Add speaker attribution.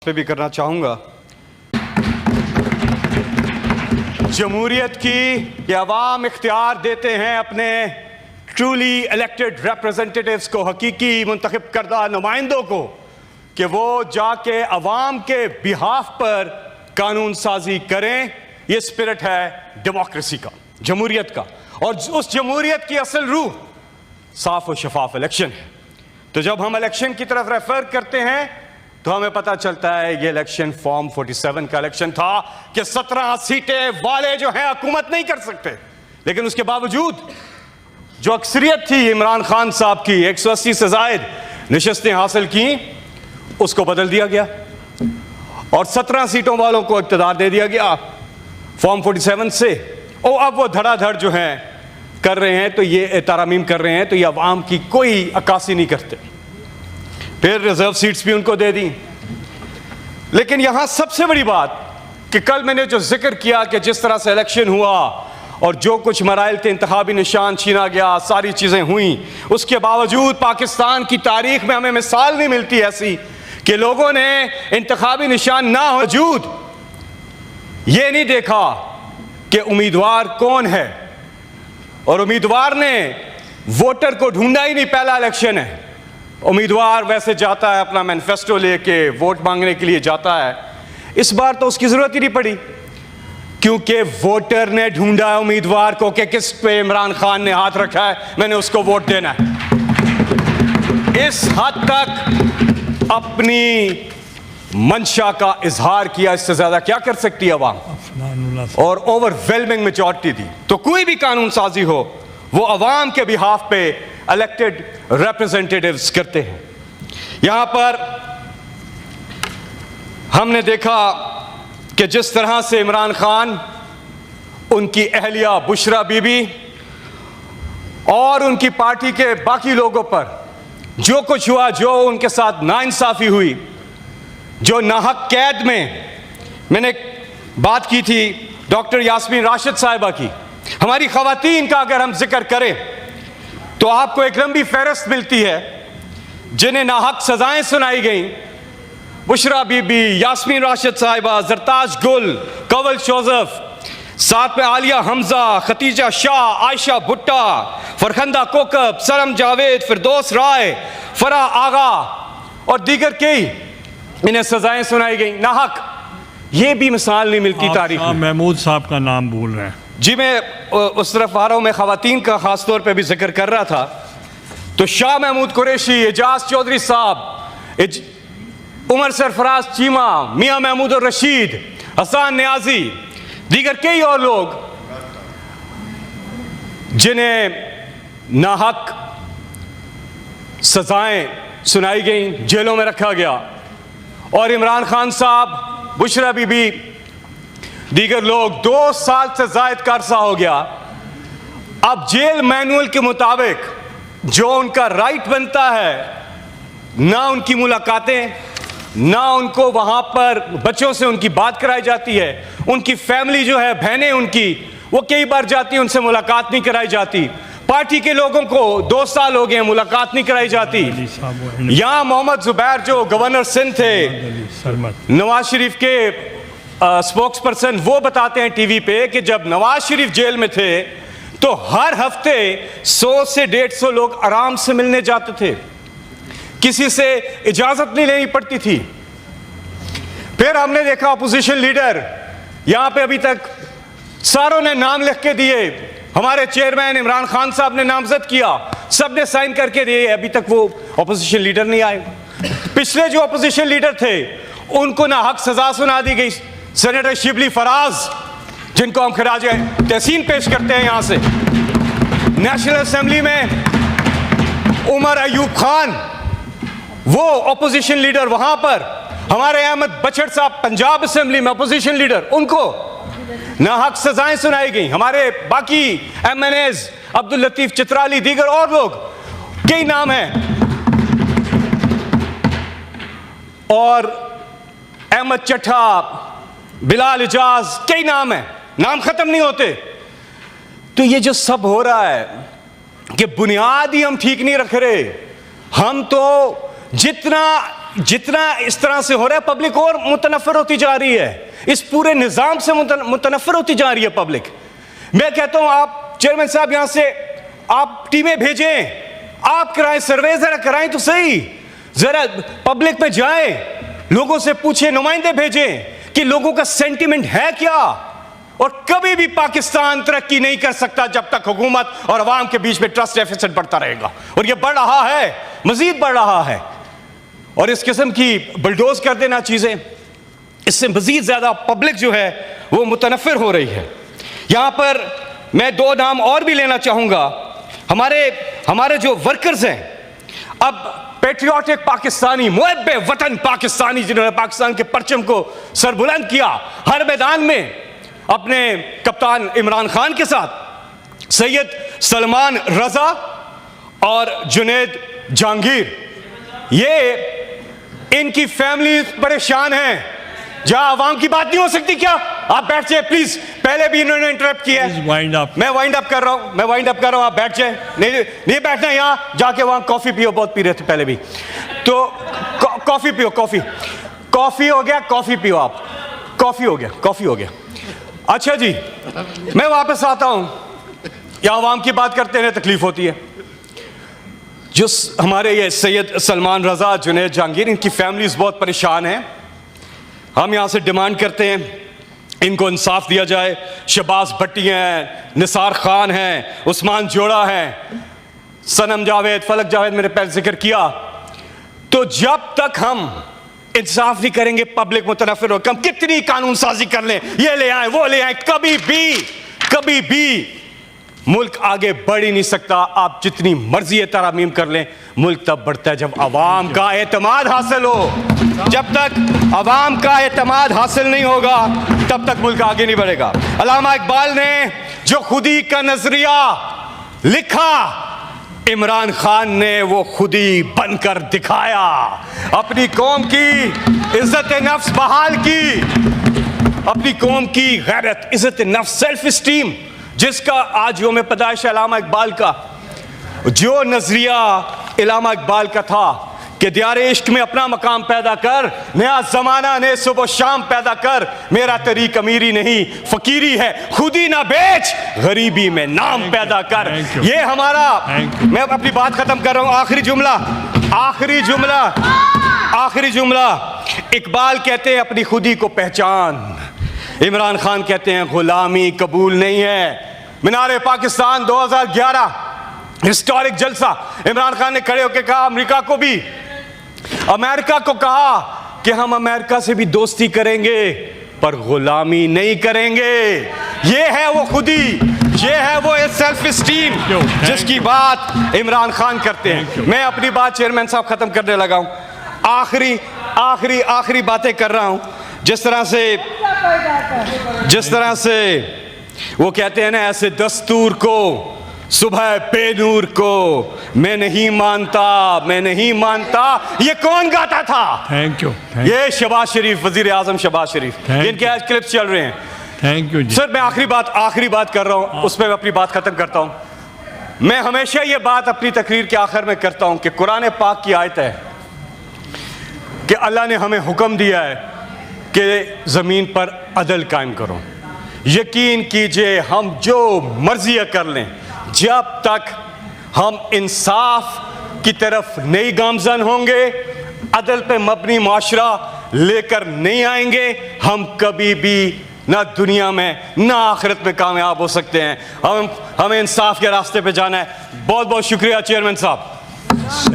Speaker 1: पे भी करना चाहूँगा। जमहूरियत की ये अवाम इख्तियार देते हैं अपने ट्रूली इलेक्टेड रिप्रेजेंटेटिव्स को, हकीकी मुंतखब करदा नुमाइंदों को, कि वो जाके अवाम के बिहाफ पर कानून साजी करें। ये स्पिरिट है डेमोक्रेसी का, जमहूरियत का, और उस जमहूरियत की असल रूह साफ और शफाफ इलेक्शन है। तो जब हम इलेक्शन की तरफ रेफर करते हैं तो हमें पता चलता है ये इलेक्शन फॉर्म 47 का इलेक्शन था कि 17 सीटें वाले जो हैं हुकूमत नहीं कर सकते, लेकिन उसके बावजूद जो अक्सरियत थी इमरान खान साहब की 180 से जायद नशस्तें हासिल की, उसको बदल दिया गया और 17 सीटों वालों को इक़्तिदार दे दिया गया फॉर्म 47 से। और अब वो धड़ाधड़ जो हैं कर रहे हैं, तो ये तारामीम कर रहे हैं, तो ये अवाम की कोई अक्कासी नहीं करते। फिर रिजर्व सीट्स भी उनको दे दी। लेकिन यहां सबसे बड़ी बात कि कल मैंने जो जिक्र किया कि जिस तरह से इलेक्शन हुआ और जो कुछ मराइल थे, इंतखाबी निशान छीना गया, सारी चीज़ें हुई, उसके बावजूद पाकिस्तान की तारीख में हमें मिसाल नहीं मिलती ऐसी कि लोगों ने इंतखाबी निशान ना मौजूद ये नहीं देखा कि उम्मीदवार कौन है, और उम्मीदवार ने वोटर को ढूंढा ही नहीं। पहला इलेक्शन है, उम्मीदवार वैसे जाता है अपना मैनिफेस्टो लेके वोट मांगने के लिए जाता है। इस बार तो उसकी जरूरत ही नहीं पड़ी, क्योंकि वोटर ने ढूंढा उम्मीदवार को कि किस पे इमरान खान ने हाथ रखा है, मैंने उसको वोट देना है। इस हद तक अपनी मंशा का इजहार किया, इससे ज्यादा क्या कर सकती है अवाम, और ओवरवेलमिंग मेजॉरिटी दी। तो कोई भी कानून साजी हो वो अवाम के बिहाफ पे इलेक्टेड रिप्रेजेंटेटिव्स करते हैं। यहां पर हमने देखा कि जिस तरह से इमरान खान, उनकी अहलिया बुशरा बीबी और उनकी पार्टी के बाकी लोगों पर जो कुछ हुआ, जो उनके साथ नाइंसाफी हुई, जो नाहक कैद में, मैंने बात की थी डॉक्टर यास्मीन राशिद साहिबा की, हमारी खवातीन का अगर हम जिक्र करें तो आपको एक लंबी फहरिस्त मिलती है जिन्हें नाहक सजाएं सुनाई गई। बुशरा बीबी, यास्मीन राशिद साहिबा, जरताज गुल, कंवल जोसेफ, साथ में आलिया हमजा, खतीजा शाह, आयशा भुट्टा, फरखंदा कोकब, सरम जावेद, फिरदौस राय, फराह आगा और दीगर कई, इन्हें सजाएं सुनाई गई नाहक। ये भी मिसाल नहीं मिलती तारीख में।
Speaker 2: महमूद साहब का नाम भूल रहे हैं
Speaker 1: जी, मैं उस तरफ आ रहा हूँ। मैं खवातीन का खास तौर पे भी जिक्र कर रहा था। तो शाह महमूद कुरैशी, एजाज चौधरी साहब, उमर सरफराज चीमा, मियां महमूद और रशीद, हसन नियाजी, दीगर कई और लोग जिन्हें नाहक सजाएं सुनाई गई, जेलों में रखा गया। और इमरान खान साहब, बुशरा बीबी, दीगर लोग 2 साल से जायद का अरसा हो गया। अब जेल मैनुअल के मुताबिक जो उनका राइट बनता है, ना उनकी मुलाकातें, ना उनको वहां पर बच्चों से उनकी बात कराई जाती है। उनकी फैमिली जो है, बहनें उनकी, वो कई बार जाती हैं, उनसे मुलाकात नहीं कराई जाती। पार्टी के लोगों को 2 साल हो गए, मुलाकात नहीं कराई जाती। यहां मोहम्मद जुबैर जो गवर्नर सिंध थे, नवाज शरीफ के स्पोक्स पर्सन, वो बताते हैं टीवी पे कि जब नवाज शरीफ जेल में थे तो हर हफ्ते 100 से 150 लोग आराम से मिलने जाते थे, किसी से इजाजत नहीं लेनी पड़ती थी। फिर हमने देखा अपोजिशन लीडर, यहां पे अभी तक सारों ने नाम लिख के दिए, हमारे चेयरमैन इमरान खान साहब ने नामजद किया, सबने साइन करके दिए, अभी तक वो अपोजिशन लीडर नहीं आए। पिछले जो अपोजिशन लीडर थे उनको ना हक सजा सुना दी गई। सेनेटर शिबली फराज, जिनको हम खराज तहसीन पेश करते हैं यहां से। नेशनल असेंबली में उमर अयूब खान, वो अपोजिशन लीडर वहां पर। हमारे अहमद बचड़ साहब पंजाब असेंबली में अपोजिशन लीडर, उनको नाहक सजाएं सुनाई गई। हमारे बाकी MNAs, अब्दुल लतीफ चित्राली, दीगर और लोग, कई नाम हैं, और अहमद चट्ठा, बिलाल इजाज, कई नाम हैं, नाम खत्म नहीं होते। तो ये जो सब हो रहा है कि बुनियाद ही हम ठीक नहीं रख रहे। हम तो जितना जितना इस तरह से हो रहा है पब्लिक और मुतनफ़िर होती जा रही है, इस पूरे निज़ाम से मुतनफ़िर होती जा रही है पब्लिक। मैं कहता हूं आप चेयरमैन साहब यहां से आप टीमें भेजें, आप कराएं सर्वे, जरा कराएं तो सही, जरा पब्लिक में जाएं, लोगों से पूछें, नुमाइंदे भेजें कि लोगों का सेंटिमेंट है क्या। और कभी भी पाकिस्तान तरक्की नहीं कर सकता जब तक हुकूमत और अवाम के बीच में ट्रस्ट डेफिसिट बढ़ता रहेगा, और यह बढ़ रहा है, मजीद बढ़ रहा है। और इस किस्म की बुलडोज कर देना चीजें, इससे मजीद ज्यादा पब्लिक जो है वो मुतनफ़िर हो रही है। यहां पर मैं दो नाम और भी लेना चाहूंगा। हमारे जो वर्कर्स हैं, अब पेट्रियाटिक पाकिस्तानी, मुहब्बे वतन पाकिस्तानी, जिन्होंने पाकिस्तान के परचम को सरबुलंद किया हर मैदान में, अपने कप्तान इमरान खान के साथ सैयद सलमान रजा और जुनैद जहांगीर, ये इनकी फैमिली परेशान है। जहां आवाम की बात नहीं हो सकती क्या? आप बैठ जाए प्लीज। पहले भी इन्होंने इंटरप्ट किया है। मैं वाइंड अप कर रहा हूं, आप बैठ जाए। नहीं बैठना, यहां जाके वहां कॉफी पियो, बहुत पी रहे थे पहले भी, तो कॉफी पियो, कॉफी हो गया, कॉफी पियो आप, कॉफी हो गया। अच्छा जी, मैं वापस आता हूं। यहां आवाम की बात करते हैं, तकलीफ होती है। जो हमारे ये सैयद सलमान रजा, जुनैद जहांगीर, इनकी फैमिलीज बहुत परेशान हैं। हम यहां से डिमांड करते हैं इनको इंसाफ दिया जाए। शहबाज भट्टी हैं, निसार खान हैं, उस्मान जोड़ा हैं, सनम जावेद, फलक जावेद, मैंने पहले जिक्र किया। तो जब तक हम इंसाफ नहीं करेंगे, पब्लिक मुतनफ़िर होकर, हम कितनी कानून साजी कर लें, ये ले आए वो ले आए, कभी भी मुल्क आगे बढ़ ही नहीं सकता। आप जितनी मर्जी तरामीम कर लें, मुल्क तब बढ़ता है जब अवाम का एतमाद हासिल हो। जब तक अवाम का एतमाद हासिल नहीं होगा, तब तक मुल्क आगे नहीं बढ़ेगा। अल्लामा इकबाल ने जो खुदी का नजरिया लिखा, इमरान खान ने वो खुदी बनकर दिखाया। अपनी कौम की इज्जत नफ्स बहाल की, अपनी कौम की गैरत, इज्जत नफ्स, सेल्फ स्टीम, जिसका आज योम पैदाइश अल्लामा इकबाल का, जो नजरिया अल्लामा इकबाल का था कि दियारे इश्क में अपना मकाम पैदा कर, नया जमाना ने सुबह शाम पैदा कर, मेरा तरीक अमीरी नहीं फकीरी है, खुदी ना बेच, गरीबी में नाम पैदा कर। ये हमारा, मैं अपनी बात खत्म कर रहा हूं। आखिरी जुमला, इकबाल कहते हैं अपनी खुदी को पहचान, इमरान खान कहते हैं गुलामी कबूल नहीं है। मीनारे पाकिस्तान 2011 हिस्टोरिक जलसा, इमरान खान ने खड़े होकर कहा, अमेरिका को कहा कि हम अमेरिका से भी दोस्ती करेंगे पर गुलामी नहीं करेंगे। ये है वो खुदी, ये है वो सेल्फ स्टीम जिसकी बात इमरान खान करते हैं। मैं अपनी बात चेयरमैन साहब खत्म करने लगा हूं। आखिरी बातें कर रहा हूं। जिस तरह से वो कहते हैं ना, ऐसे दस्तूर को, सुबह बेनूर को, मैं नहीं मानता, ये कौन गाता था?
Speaker 2: Thank you.
Speaker 1: ये शहबाज शरीफ, वजीर आजम शहबाज शरीफ, इनके आज क्लिप्स चल रहे हैं।
Speaker 2: Thank you ji.
Speaker 1: सर, मैं आखिरी बात कर रहा हूं, उस पर मैं अपनी बात खत्म करता हूं। मैं हमेशा ये बात अपनी तकरीर के आखिर में करता हूं कि कुरान पाक की आयत है कि अल्लाह ने हमें हुक्म दिया है कि ज़मीन पर अदल कायम करो। यकीन कीजिए, हम जो मर्जी कर लें, जब तक हम इंसाफ की तरफ नहीं गामजन होंगे, अदल पे मबनी माशरा लेकर नहीं आएंगे, हम कभी भी ना दुनिया में ना आखिरत में कामयाब हो सकते हैं। हमें इंसाफ के रास्ते पे जाना है। बहुत बहुत शुक्रिया चेयरमैन साहब।